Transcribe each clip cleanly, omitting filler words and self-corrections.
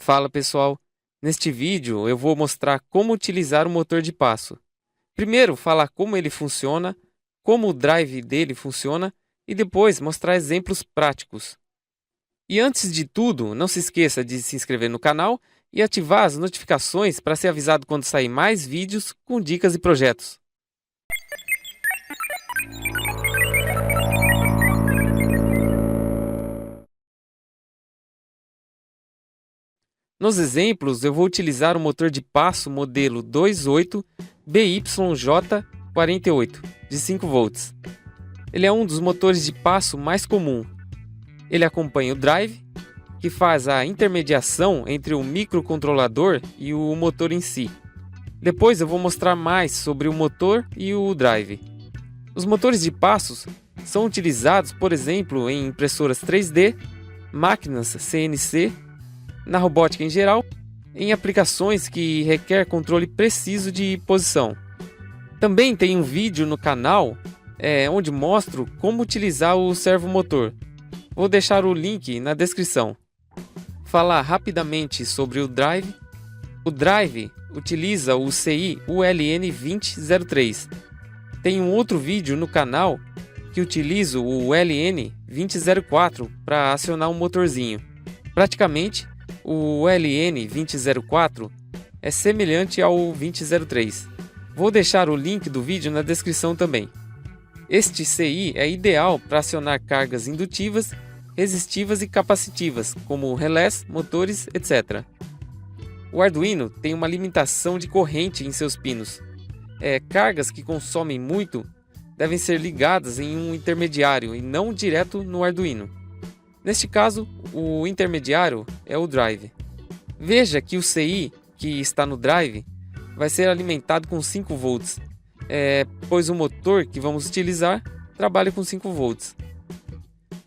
Fala pessoal, neste vídeo eu vou mostrar como utilizar o motor de passo. Primeiro falar como ele funciona, como o drive dele funciona e depois mostrar exemplos práticos. E antes de tudo, não se esqueça de se inscrever no canal e ativar as notificações para ser avisado quando sair mais vídeos com dicas e projetos. Nos exemplos, eu vou utilizar o motor de passo modelo 28 BYJ48 de 5 volts. Ele é um dos motores de passo mais comum. Ele acompanha o drive, que faz a intermediação entre o microcontrolador e o motor em si. Depois eu vou mostrar mais sobre o motor e o drive. Os motores de passos são utilizados, por exemplo, em impressoras 3D, máquinas CNC, na robótica em geral, em aplicações que requer controle preciso de posição. Também tem um vídeo no canal onde mostro como utilizar o servomotor. Vou deixar o link na descrição. Falar rapidamente sobre o drive. O drive utiliza o CI ULN2003. Tem um outro vídeo no canal que utiliza o LN2004 para acionar um motorzinho. Praticamente, o LN2004 é semelhante ao 2003. Vou deixar o link do vídeo na descrição também. Este CI é ideal para acionar cargas indutivas, resistivas e capacitivas, como relés, motores, etc. O Arduino tem uma limitação de corrente em seus pinos. Cargas que consomem muito devem ser ligadas em um intermediário e não direto no Arduino. Neste caso, o intermediário é o drive. Veja que o CI que está no drive vai ser alimentado com 5 volts, pois o motor que vamos utilizar trabalha com 5 volts.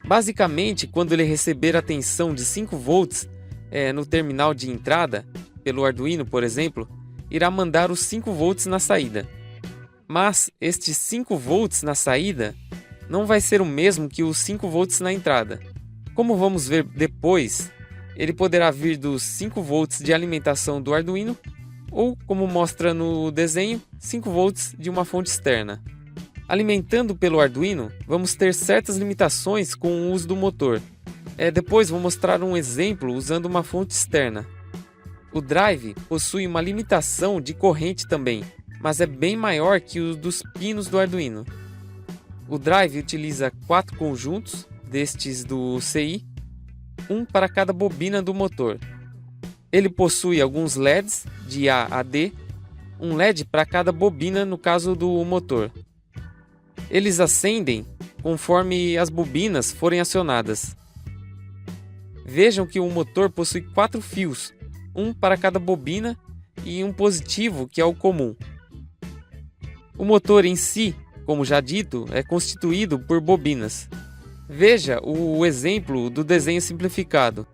Basicamente, quando ele receber a tensão de 5 volts no terminal de entrada, pelo Arduino, por exemplo, irá mandar os 5 volts na saída. Mas estes 5 volts na saída não vai ser o mesmo que os 5 volts na entrada. Como vamos ver depois, ele poderá vir dos 5 volts de alimentação do Arduino ou, como mostra no desenho, 5 volts de uma fonte externa. Alimentando pelo Arduino, vamos ter certas limitações com o uso do motor. Depois vou mostrar um exemplo usando uma fonte externa. O drive possui uma limitação de corrente também, mas é bem maior que o dos pinos do Arduino. O drive utiliza 4 conjuntos destes do CI, um para cada bobina do motor. Ele possui alguns LEDs de A a D, um LED para cada bobina no caso do motor. Eles acendem conforme as bobinas forem acionadas. Vejam que o motor possui 4 fios, um para cada bobina e um positivo que é o comum. O motor em si, como já dito, é constituído por bobinas. Veja o exemplo do desenho simplificado.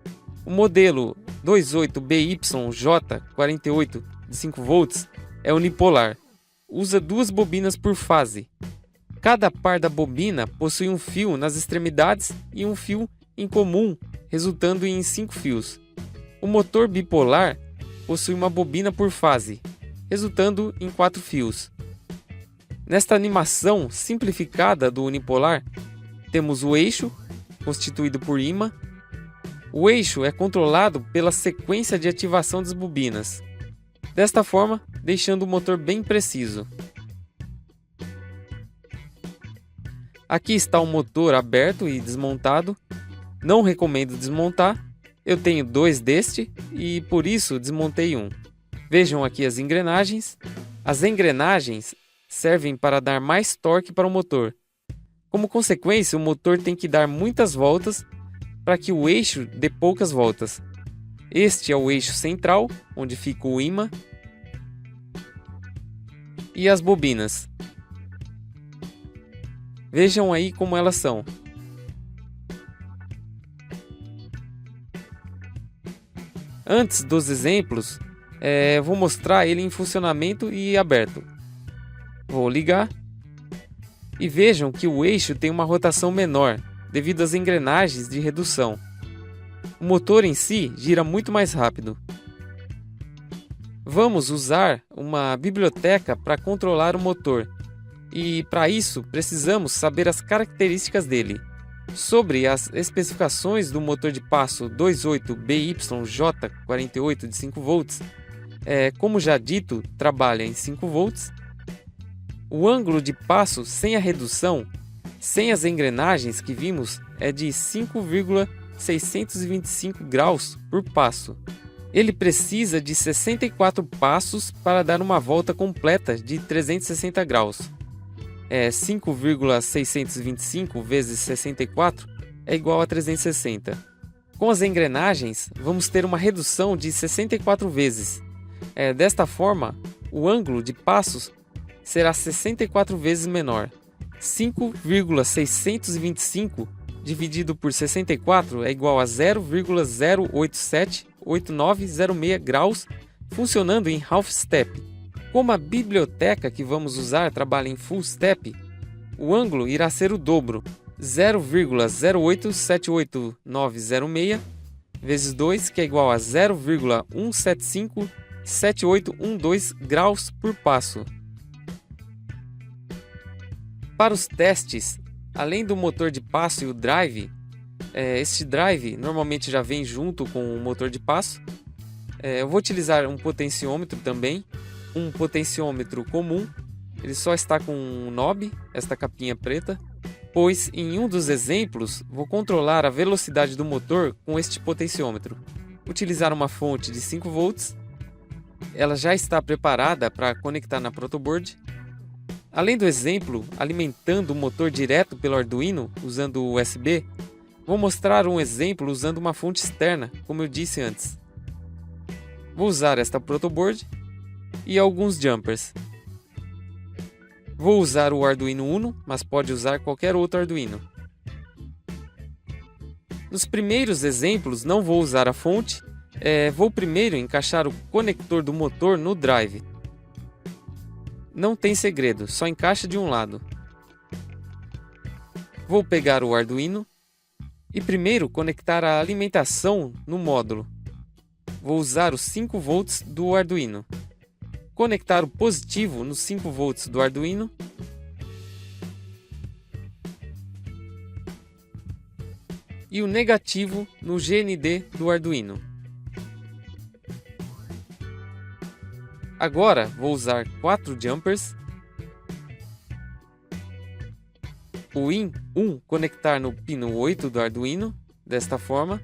O modelo 28BYJ48 de 5 volts é unipolar. Usa 2 bobinas por fase. Cada par da bobina possui um fio nas extremidades e um fio em comum, resultando em 5 fios. O motor bipolar possui uma bobina por fase, resultando em 4 fios. Nesta animação simplificada do unipolar, temos o eixo, constituído por ímã. O eixo é controlado pela sequência de ativação das bobinas. Desta forma, deixando o motor bem preciso. Aqui está o motor aberto e desmontado. Não recomendo desmontar. Eu tenho 2 deste e por isso desmontei um. Vejam aqui as engrenagens. As engrenagens servem para dar mais torque para o motor. Como consequência, o motor tem que dar muitas voltas para que o eixo dê poucas voltas. Este é o eixo central, onde fica o ímã, e as bobinas. Vejam aí como elas são. Antes dos exemplos, vou mostrar ele em funcionamento e aberto. Vou ligar. E vejam que o eixo tem uma rotação menor, devido às engrenagens de redução. O motor em si gira muito mais rápido. Vamos usar uma biblioteca para controlar o motor e, para isso, precisamos saber as características dele. Sobre as especificações do motor de passo 28BYJ48 de 5 volts, como já dito, trabalha em 5 volts. O ângulo de passo sem a redução, sem as engrenagens que vimos, é de 5,625 graus por passo. Ele precisa de 64 passos para dar uma volta completa de 360 graus. 5,625 vezes 64 é igual a 360. Com as engrenagens, vamos ter uma redução de 64 vezes. Desta forma, o ângulo de passos será 64 vezes menor. 5,625 dividido por 64 é igual a 0,0878906 graus, funcionando em half step. Como a biblioteca que vamos usar trabalha em full step, o ângulo irá ser o dobro, 0,0878906 vezes 2, que é igual a 0,1757812 graus por passo. Para os testes, além do motor de passo e o drive, este drive normalmente já vem junto com o motor de passo. Eu vou utilizar um potenciômetro também, um potenciômetro comum. Ele só está com um knob, esta capinha preta, pois em um dos exemplos vou controlar a velocidade do motor com este potenciômetro. Utilizar uma fonte de 5 volts, ela já está preparada para conectar na protoboard. Além do exemplo, alimentando o motor direto pelo Arduino usando o USB, vou mostrar um exemplo usando uma fonte externa, como eu disse antes. Vou usar esta protoboard e alguns jumpers. Vou usar o Arduino Uno, mas pode usar qualquer outro Arduino. Nos primeiros exemplos não vou usar a fonte, vou primeiro encaixar o conector do motor no drive. Não tem segredo, só encaixa de um lado. Vou pegar o Arduino e primeiro conectar a alimentação no módulo. Vou usar os 5 volts do Arduino. Conectar o positivo nos 5 volts do Arduino. E o negativo no GND do Arduino. Agora vou usar 4 jumpers. O IN1 conectar no pino 8 do Arduino, desta forma.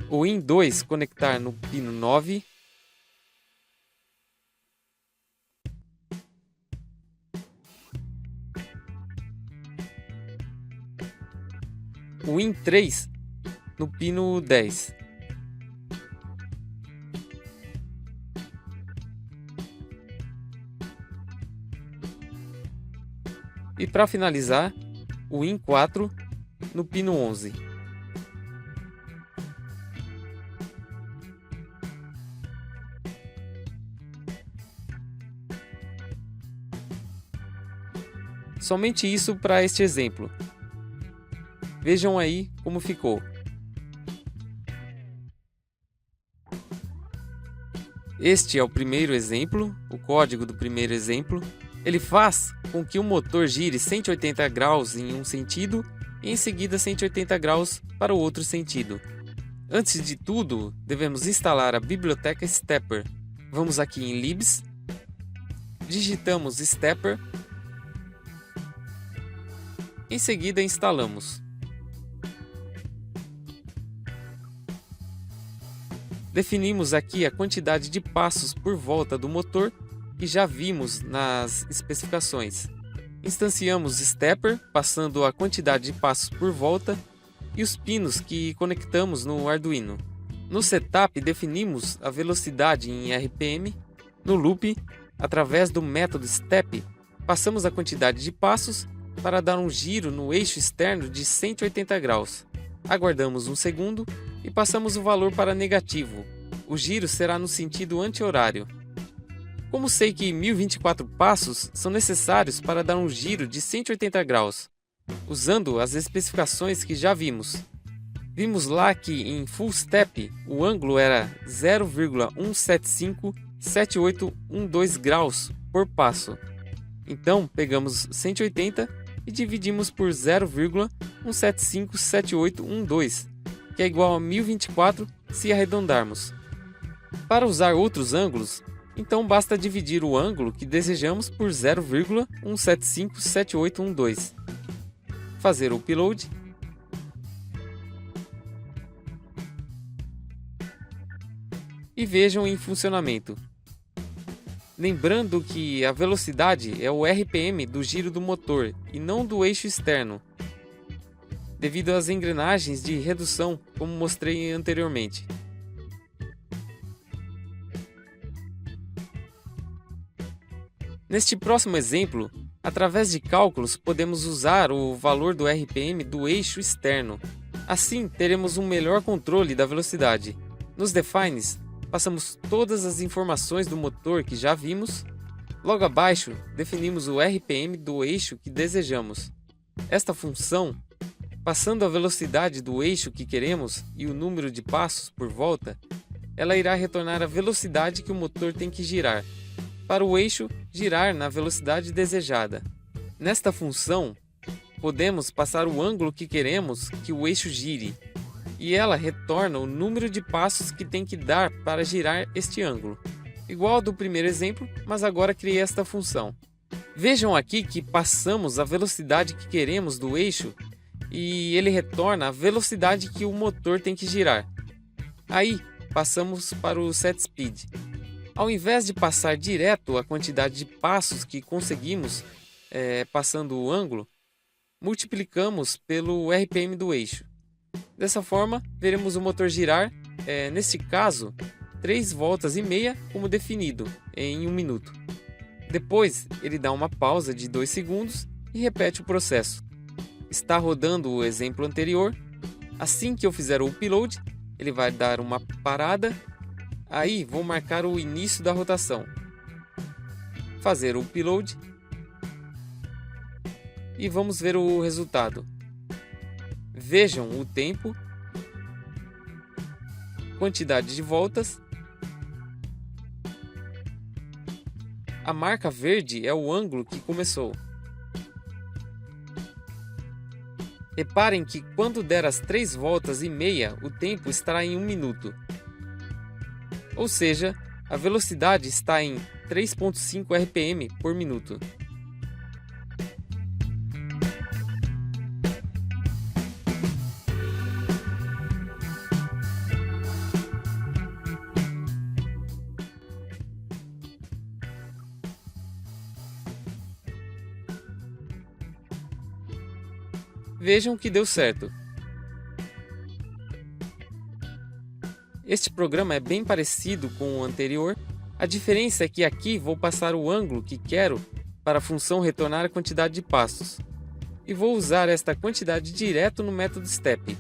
O IN2 conectar no pino 9. O IN3 no pino 10. E para finalizar, o IN4 no pino 11. Somente isso para este exemplo. Vejam aí como ficou. Este é o primeiro exemplo, o código do primeiro exemplo. Ele faz com que o motor gire 180 graus em um sentido e em seguida 180 graus para o outro sentido. Antes de tudo, devemos instalar a biblioteca Stepper. Vamos aqui em libs, digitamos Stepper, em seguida instalamos. Definimos aqui a quantidade de passos por volta do motor que já vimos nas especificações. Instanciamos Stepper, passando a quantidade de passos por volta e os pinos que conectamos no Arduino. No setup definimos a velocidade em RPM. No loop, através do método step, passamos a quantidade de passos para dar um giro no eixo externo de 180 graus. Aguardamos um segundo e passamos o valor para negativo. O giro será no sentido anti-horário. Como sei que 1024 passos são necessários para dar um giro de 180 graus? Usando as especificações que já vimos. Vimos lá que em full step o ângulo era 0,1757812 graus por passo. Então pegamos 180 e dividimos por 0,1757812, que é igual a 1024 se arredondarmos. Para usar outros ângulos, então basta dividir o ângulo que desejamos por 0,1757812. Fazer o upload. E vejam em funcionamento. Lembrando que a velocidade é o RPM do giro do motor e não do eixo externo, devido às engrenagens de redução, como mostrei anteriormente. Neste próximo exemplo, através de cálculos podemos usar o valor do RPM do eixo externo. Assim, teremos um melhor controle da velocidade. Nos defines, passamos todas as informações do motor que já vimos. Logo abaixo, definimos o RPM do eixo que desejamos. Esta função, passando a velocidade do eixo que queremos e o número de passos por volta, ela irá retornar a velocidade que o motor tem que girar, para o eixo girar na velocidade desejada. Nesta função, podemos passar o ângulo que queremos que o eixo gire, e ela retorna o número de passos que tem que dar para girar este ângulo. Igual ao do primeiro exemplo, mas agora criei esta função. Vejam aqui que passamos a velocidade que queremos do eixo e ele retorna a velocidade que o motor tem que girar. Aí, passamos para o set speed. Ao invés de passar direto a quantidade de passos que conseguimos passando o ângulo, multiplicamos pelo RPM do eixo. Dessa forma, veremos o motor girar, neste caso, 3 voltas e meia, como definido, em 1 minuto. Depois, ele dá uma pausa de 2 segundos e repete o processo. Está rodando o exemplo anterior. Assim que eu fizer o upload, ele vai dar uma parada. Aí vou marcar o início da rotação. Fazer o upload. E vamos ver o resultado. Vejam o tempo, quantidade de voltas. A marca verde é o ângulo que começou. Reparem que quando der as 3 voltas e meia, o tempo estará em 1 minuto. Ou seja, a velocidade está em 3,5 RPM por minuto. Vejam que deu certo. Este programa é bem parecido com o anterior. A diferença é que aqui vou passar o ângulo que quero para a função retornar a quantidade de passos. E vou usar esta quantidade direto no método step.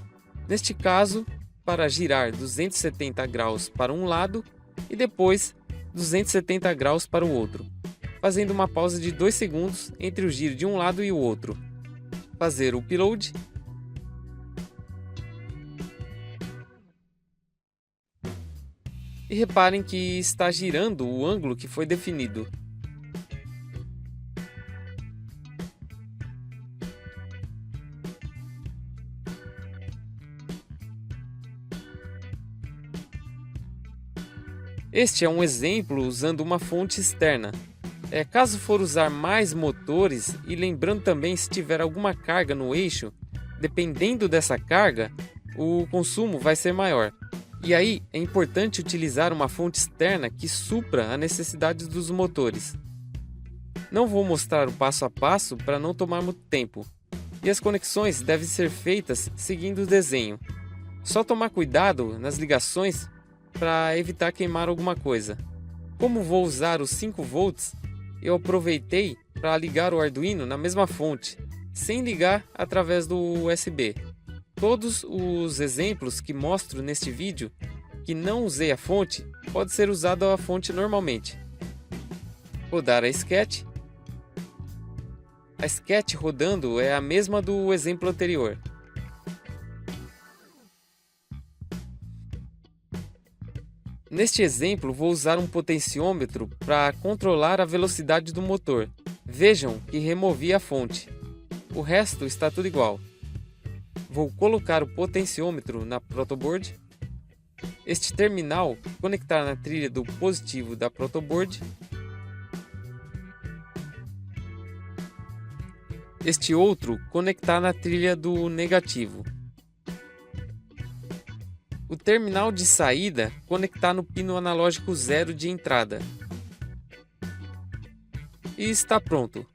Neste caso, para girar 270 graus para um lado e depois 270 graus para o outro, fazendo uma pausa de 2 segundos entre o giro de um lado e o outro. Fazer o upload. E reparem que está girando o ângulo que foi definido. Este é um exemplo usando uma fonte externa. Caso for usar mais motores e lembrando também se tiver alguma carga no eixo, dependendo dessa carga, o consumo vai ser maior. E aí é importante utilizar uma fonte externa que supra a necessidade dos motores. Não vou mostrar o passo a passo para não tomar muito tempo. E as conexões devem ser feitas seguindo o desenho. Só tomar cuidado nas ligações para evitar queimar alguma coisa. Como vou usar os 5 volts, eu aproveitei para ligar o Arduino na mesma fonte, sem ligar através do USB. Todos os exemplos que mostro neste vídeo, que não usei a fonte, pode ser usado a fonte normalmente. Rodar a sketch. A sketch rodando é a mesma do exemplo anterior. Neste exemplo, vou usar um potenciômetro para controlar a velocidade do motor. Vejam que removi a fonte. O resto está tudo igual. Vou colocar o potenciômetro na protoboard. Este terminal conectar na trilha do positivo da protoboard. Este outro conectar na trilha do negativo. O terminal de saída conectar no pino analógico 0 de entrada. E está pronto.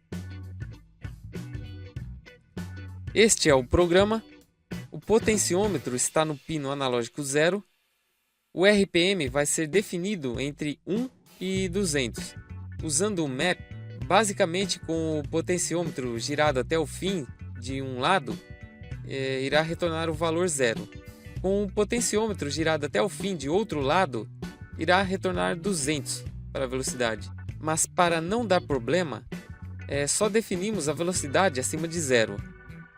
Este é o programa. O potenciômetro está no pino analógico 0. O RPM vai ser definido entre 1 e 200. Usando o map, basicamente com o potenciômetro girado até o fim de um lado, irá retornar o valor 0. Com o potenciômetro girado até o fim de outro lado, irá retornar 200 para a velocidade. Mas para não dar problema, só definimos a velocidade acima de 0.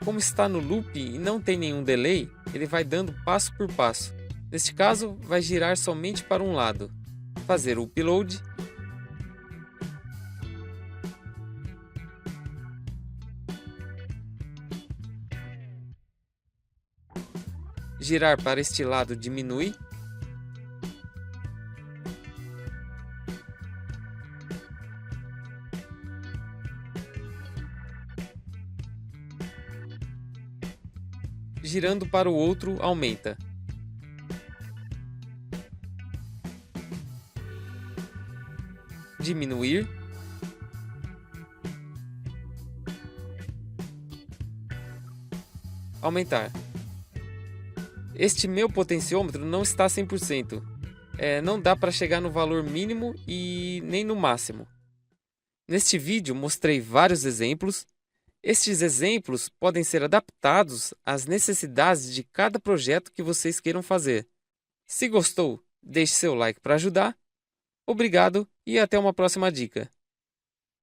Como está no loop e não tem nenhum delay, ele vai dando passo por passo. Neste caso, vai girar somente para um lado. Fazer o upload. Girar para este lado diminui. Girando para o outro aumenta. Diminuir. Aumentar. Este meu potenciômetro não está 100%. Não dá para chegar no valor mínimo e nem no máximo. Neste vídeo mostrei vários exemplos. Estes exemplos podem ser adaptados às necessidades de cada projeto que vocês queiram fazer. Se gostou, deixe seu like para ajudar. Obrigado e até uma próxima dica.